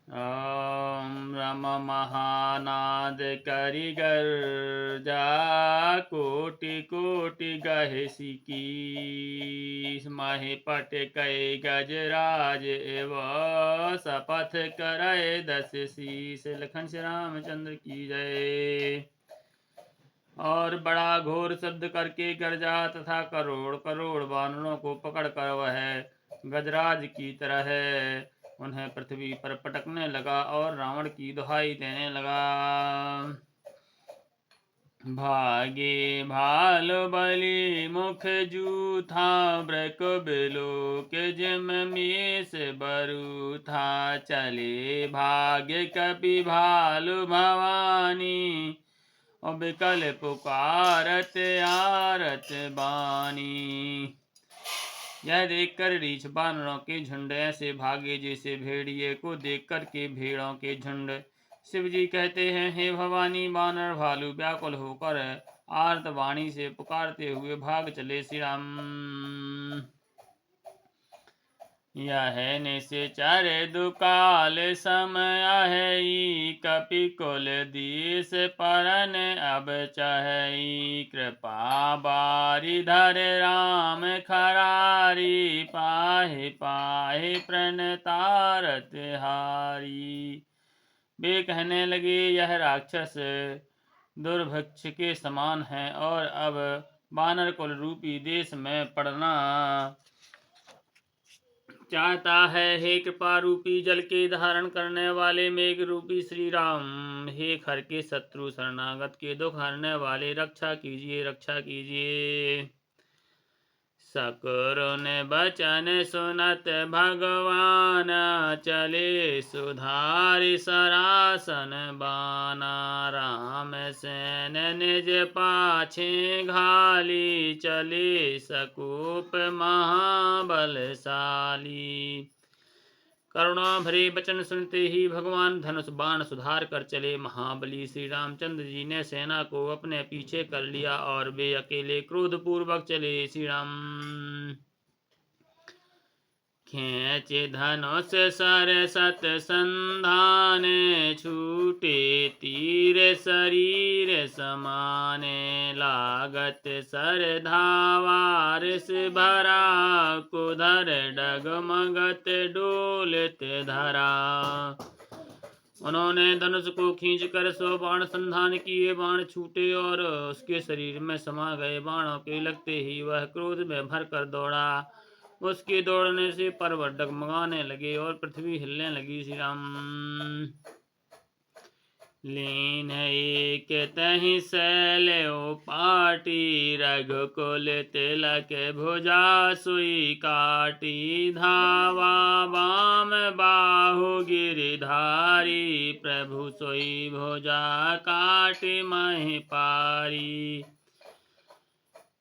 ॐ रम महानाद करि गर्जा कोटि कोटि गहे सिकीस महि पट कै गजराज एव शपथ करय 10 शीस। लखन श्री रामचंद्र की जय। और बड़ा घोर शब्द करके गरजा तथा करोड़ करोड़ वानरों को पकड़ कर वह गजराज की तरह उन्हें पृथ्वी पर पटकने लगा और रावण की दुहाई देने लगा। भागे भालु बलि मुख जूथा ब्रक बिलो के जिम मीस बरु था चले भाग्य कपि भालु भवानी और बिकल पुकारत आरत बानी। यह देखकर रीछ बानरों के झुंड ऐसे भागे जैसे भेड़िए को देख कर के भेड़ों के झुंड। शिव जी कहते हैं, हे भवानी, बानर भालू व्याकुल होकर आर्त वाणी से पुकारते हुए भाग चले। श्री राम। यह निश्चर दुकाल समय है कपि कुल दीस परन अब चहई कृपा बारी धर राम खरारी पाहे पाहे प्रणतारत हारी। वे कहने लगे, यह राक्षस दुर्भिक्ष के समान है और अब बानर कुल रूपी देश में पड़ना चाहता है। हे कृपा रूपी जल के धारण करने वाले मेघ रूपी श्री राम, हे खर के शत्रु शरणागत के दुख हरने वाले, रक्षा कीजिए रक्षा कीजिए। सकुरुन बचन सुनत भगवान चले सुधारि सरासन बाना। राम सेन निज पाछे घाली चले सकूप महाबलशाली। करुणा भरे वचन सुनते ही भगवान धनुष बाण सुधार कर चले। महाबली श्री रामचंद्र जी ने सेना को अपने पीछे कर लिया और वे अकेले क्रोध पूर्वक चले। श्री राम। खेच धनुष सर सत संधान छूटे तीर शरीर समाने। लागत सर धावारिस भरा कुधर डगमगत डोलत धरा। उन्होंने धनुष को खींचकर 100 बाण संधान किए। बाण छूटे और उसके शरीर में समा गए। बाणों के लगते ही वह क्रोध में भरकर दौड़ा। उसके दौड़ने से पर्वत डगमगाने लगे और पृथ्वी हिलने लगी। श्री राम। लीन एक तहि शैल पाटी रघुकुल तिलक भुजा सुई काटी। धावा वाम बाहु गिरिधारी प्रभु सोई भुजा काटी महि पारी।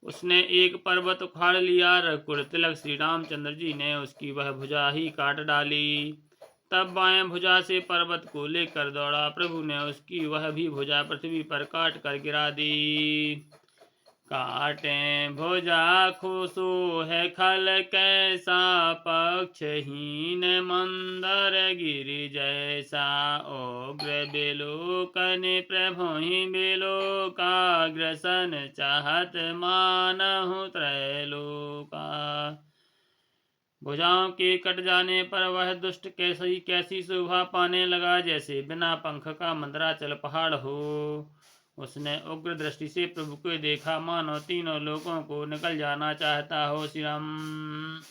उसने एक पर्वत उखाड़ लिया। रघुकुल तिलक श्री रामचंद्र जी ने उसकी वह भुजा ही काट डाली। तब बाएं भुजा से पर्वत को लेकर दौड़ा। प्रभु ने उसकी वह भी भुजा पृथ्वी पर काट कर गिरा दी। काटे भुजा खुशो है खल कैसा पक्षहीन मंदर गिरि जैसा। उग्र बिलोकन प्रभु ही बिलोकाग्रसन चाहत मानहु त्रैलोका। भुजाओं के कट जाने पर वह दुष्ट कैसी शोभा पाने लगा, जैसे बिना पंख का मंदराचल पहाड़ हो। उसने उग्र दृष्टि से प्रभु को देखा, मानो तीनों लोकों को निकल जाना चाहता हो। श्री राम।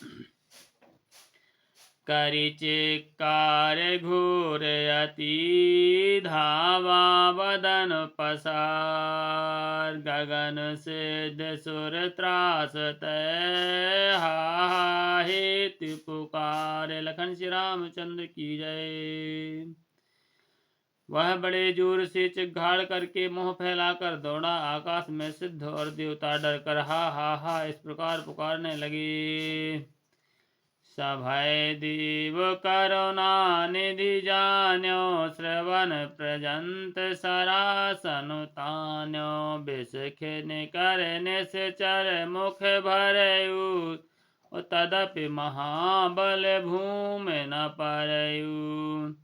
करि चिक्कार घोर अति धावा बदन पसार। गगन सिद्ध सुर त्रास तय हा हेतु पुकार। लखन श्री रामचंद्र की जय। वह बड़े जोर से चिघाड़ करके मुंह फैलाकर दौड़ा। आकाश में सिद्ध और देवता डर कर हा हा हा इस प्रकार पुकारने लगे। सभय देव करुणा निधि जान्यो। श्रवण प्रजंत सरासन तान्यो। विष खिन कर निश्चर मुख भरयु। तदपि महाबल भूमि न परयु।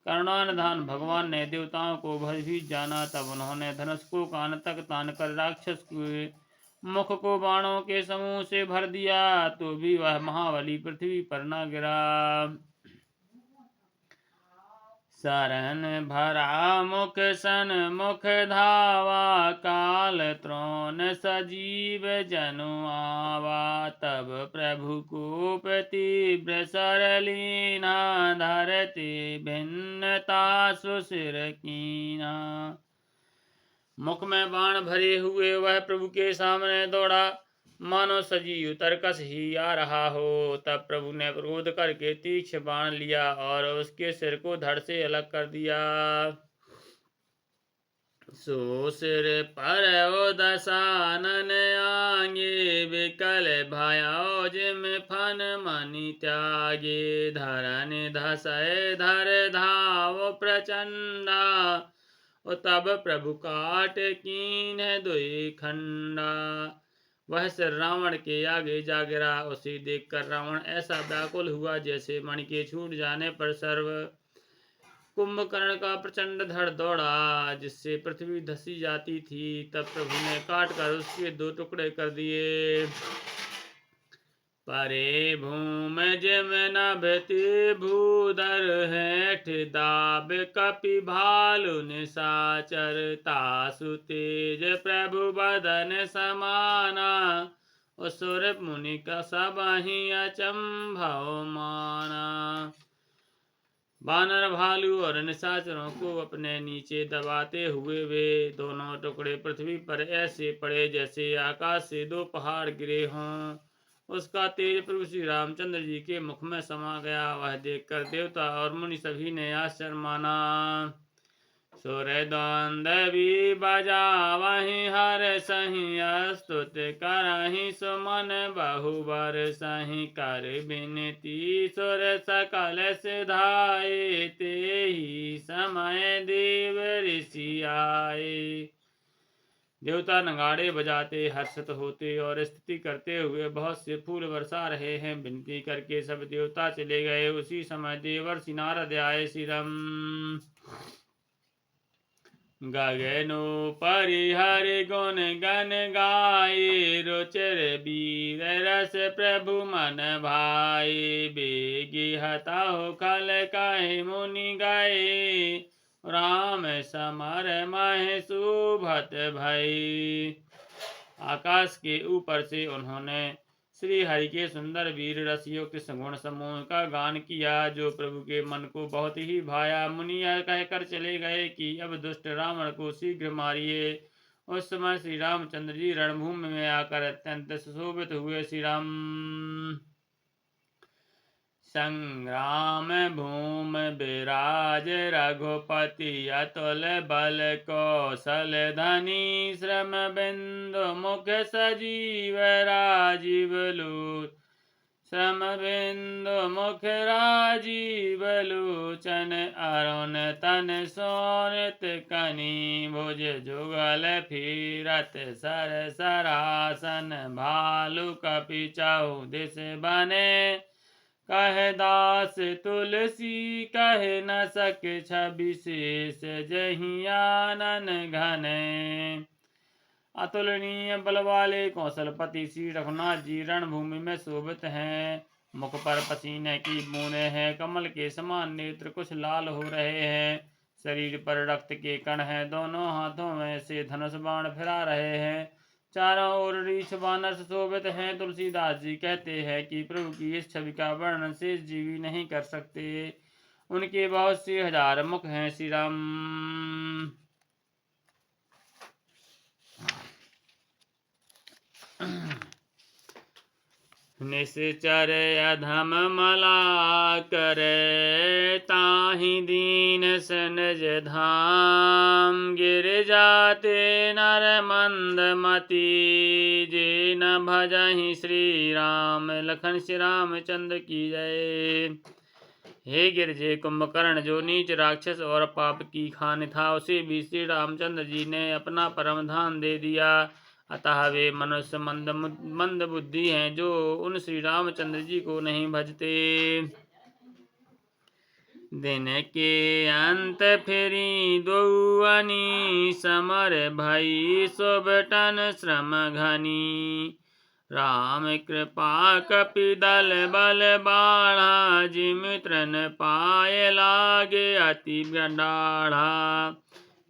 करुणानिधान भगवान ने देवताओं को भयभीत जाना। तब उन्होंने धनुष को कान तक तान कर राक्षस के मुख को बाणों के समूह से भर दिया, तो भी वह महाबली पृथ्वी पर न गिरा। सरन भरा मुख सन मुख धावा, काल त्रोण सजीव जनु आवा। तब प्रभु को तीव्र सरलीना, धरती भिन्नता सुशिर कीना। मुख में बाण भरे हुए वह प्रभु के सामने दौड़ा, मानो सजीव तरकस ही आ रहा हो। तब प्रभु ने क्रोध करके तीक्ष्ण बाण लिया और उसके सिर को धड़ से अलग कर दिया। सो सिर पर दशानन आगे, विकल भयाओ जिम फन मनि त्यागे। धरन धसय धर धाव प्रचंडा, तब प्रभु काट कीन दुई खंडा। वह सिर रावण के आगे जा गिरा। उसे देखकर रावण ऐसा व्याकुल हुआ जैसे मणि के छूट जाने पर सर्व कुंभकर्ण का प्रचंड धड़ दौड़ा, जिससे पृथ्वी धसी जाती थी। तब प्रभु ने काट कर उसके दो टुकड़े कर दिए। परे भूम जिम नभति भूधर, हेठ दाब कपि भालु निशाचर। तासु तेज प्रभु बदन समाना, असुर मुनि का सबहि अचंभव माना। वानर भालू और निशाचरों को अपने नीचे दबाते हुए वे दोनों टुकड़े पृथ्वी पर ऐसे पड़े जैसे आकाश से दो पहाड़ गिरे हों। उसका तेज प्रभु श्री रामचंद्र जी के मुख में समा गया। वह देखकर देवता और मुनि सभी ने आश्चर्य माना। सुर द्वंद्वी बजावहि हर सहि, स्तुत करहि सुमन बहुबर सहि। कर बिनती सुर सकल सिधाए, तेहि समय देव ऋषि आए। देवता नगाड़े बजाते हर्षित होते और स्तुति करते हुए बहुत से फूल बरसा रहे हैं। विनती करके सब देवता चले गए। उसी समय देवर्षि नारद आए। श्रीराम गगनो परिहरि गुण गण गाये, रुचिर वीर रस प्रभु मन भाए। बेगी हताहु खल कहि मुनि गए, राम समर महि सुभत भई। आकाश के ऊपर से उन्होंने श्री हरि के सुंदर वीर रस युक्त सगुण समूह का गान किया, जो प्रभु के मन को बहुत ही भाया। मुनि यह कहकर चले गए कि अब दुष्ट रावण को शीघ्र मारिए। उस समय श्री रामचंद्र जी रणभूमि में आकर अत्यंत सुशोभित हुए। श्री राम संग्राम भूम विराज, रघुपति अतुल बल कौशल धनी। श्रम बिंदु मुख सजीव राजीव लोचन, श्रम बिंदु मुख राजीव लोचन। अरुण तन सोनित कनि, भुज जुगल फिरत सर सरासन। भालु कपि चहु दिस बने, कह दास तुलसी कह न सक छवि शेष। जहि आनन घने, अतुलनीय बल वाले कौशलपति श्री रघुनाथ जी रणभूमि में शोभित हैं। मुख पर पसीने की बूंदें हैं। कमल के समान नेत्र कुछ लाल हो रहे हैं। शरीर पर रक्त के कण हैं। दोनों हाथों में से धनुष बाण फिरा रहे हैं। चारों ओर रीछ वानर सुशोभित हैं। तुलसीदास जी कहते हैं कि प्रभु की इस छवि का वर्णन शेष जीवी नहीं कर सकते। उनके बहुत से हजार मुख हैं। श्री राम निश्चर अधम मला करे, ताहि दीन सनज धाम। गिर जाते नर मंद मति, जे न भजहि श्री राम। लखन श्री रामचंद्र की जय। हे गिरजे कुंभकर्ण, जो नीच राक्षस और पाप की खान था, उसे भी श्री रामचंद्र जी ने अपना परम धाम दे दिया। अतः वे मनुष्य मंद बुद्धि हैं, जो उन श्री रामचंद्र जी को नहीं भजते। दिन के अंत फिरी दौअनी समर भई सोबटन श्रम घनी राम कृपा कपिदल बल बाढ़ा जिमित्र न पाए लागे अति डाढ़ा।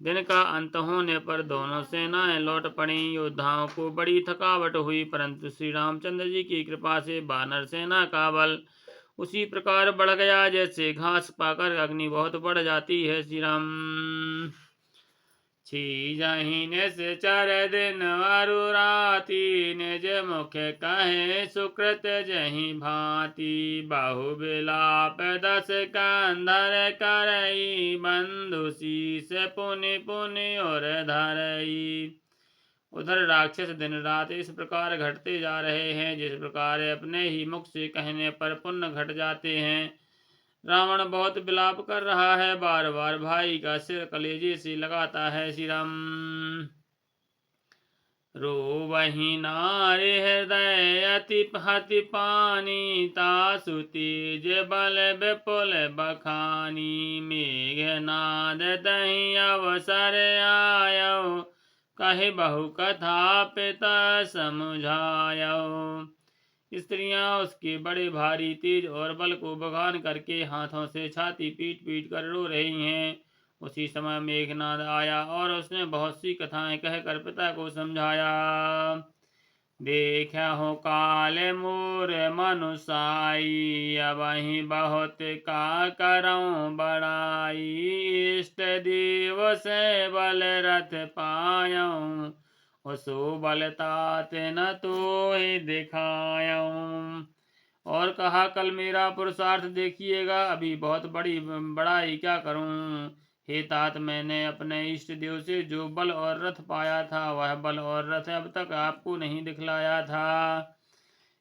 दिन का अंत होने पर दोनों सेनाएं लौट पड़ी। योद्धाओं को बड़ी थकावट हुई, परंतु श्री रामचंद्र जी की कृपा से वानर सेना का बल उसी प्रकार बढ़ गया जैसे घास पाकर अग्नि बहुत बढ़ जाती है। श्री राम छीजहि से 4 दिन अरु राति निज मुख कहे सुकृत जहि भांति बाहु बिलाप 10 कंधर करई बंधु शीस पुनि पुनि और धरई। उधर राक्षस दिन रात इस प्रकार घटते जा रहे हैं जिस प्रकार अपने ही मुख से कहने पर पुण्य घट जाते हैं। रावण बहुत विलाप कर रहा है, बार बार भाई का सिर कलेजे से लगाता है। श्री राम रोवहि नारि हृदय अति पानी तासु तेज बल विपुल बखानी मेघनाद दहि अवसर आयो कहे बहु कथा पिता समझायो। स्त्रियां उसके बड़े भारी तेज और बल को बखान करके हाथों से छाती पीट पीट कर रो रही हैं। उसी समय मेघनाद आया और उसने बहुत सी कथाएं कहकर पिता को समझाया। देखा हो काल मोर मनुसाई अबहि बहुत का करऊं बड़ाई इष्ट देव से बल रथ पायऊं उसो बल तात न तो ही दिखायऊं। और कहा कल मेरा पुरुषार्थ देखिएगा, अभी बहुत बड़ी बड़ाई क्या करूं। हे तात मैंने अपने इष्ट देव से जो बल और रथ पाया था वह बल और रथ अब तक आपको नहीं दिखलाया था।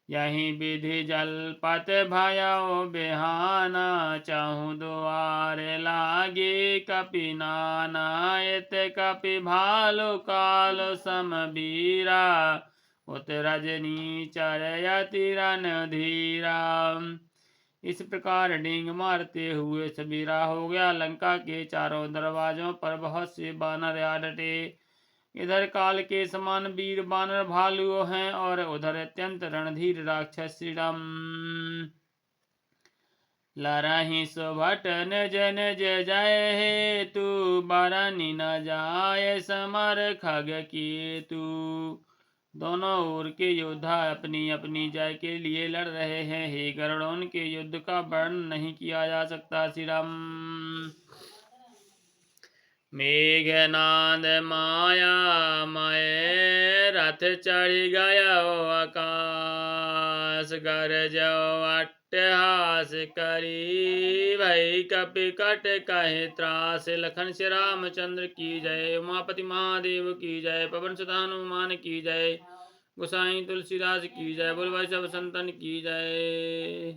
यही विधि जलपत भयो बिहाना चाहूँ द्वार लागे कपि नाना इत कपि भालु काल समबीरा उत रजनी चरयति रणधीरा। इस प्रकार डींग मारते हुए सबेरा हो गया। लंका के चारों दरवाजों पर बहुत से बानर आ डटे। इधर काल के समान वीर बानर भालुओ हैं और उधर अत्यंत रणधीर राक्षस श्री राम। लरहि सुभट निज निज जय हेतु बरनि न जाय समर खग केतु। दोनों ओर के योद्धा अपनी अपनी जय के लिए लड़ रहे हैं। हे गरुड़, उनके युद्ध का वर्णन नहीं किया जा सकता। श्री राम मेघनाद माया मय रथ चढ़ी गयो आकाश गरजो अट्टहास करी भई कपि कट कहे त्रास। लखन श्री रामचंद्र की जय, उमापति महादेव की जय, पवन सुत हनुमान की जय, गोसाई तुलसीदास की जय, बोल भाई सब संतन की जय।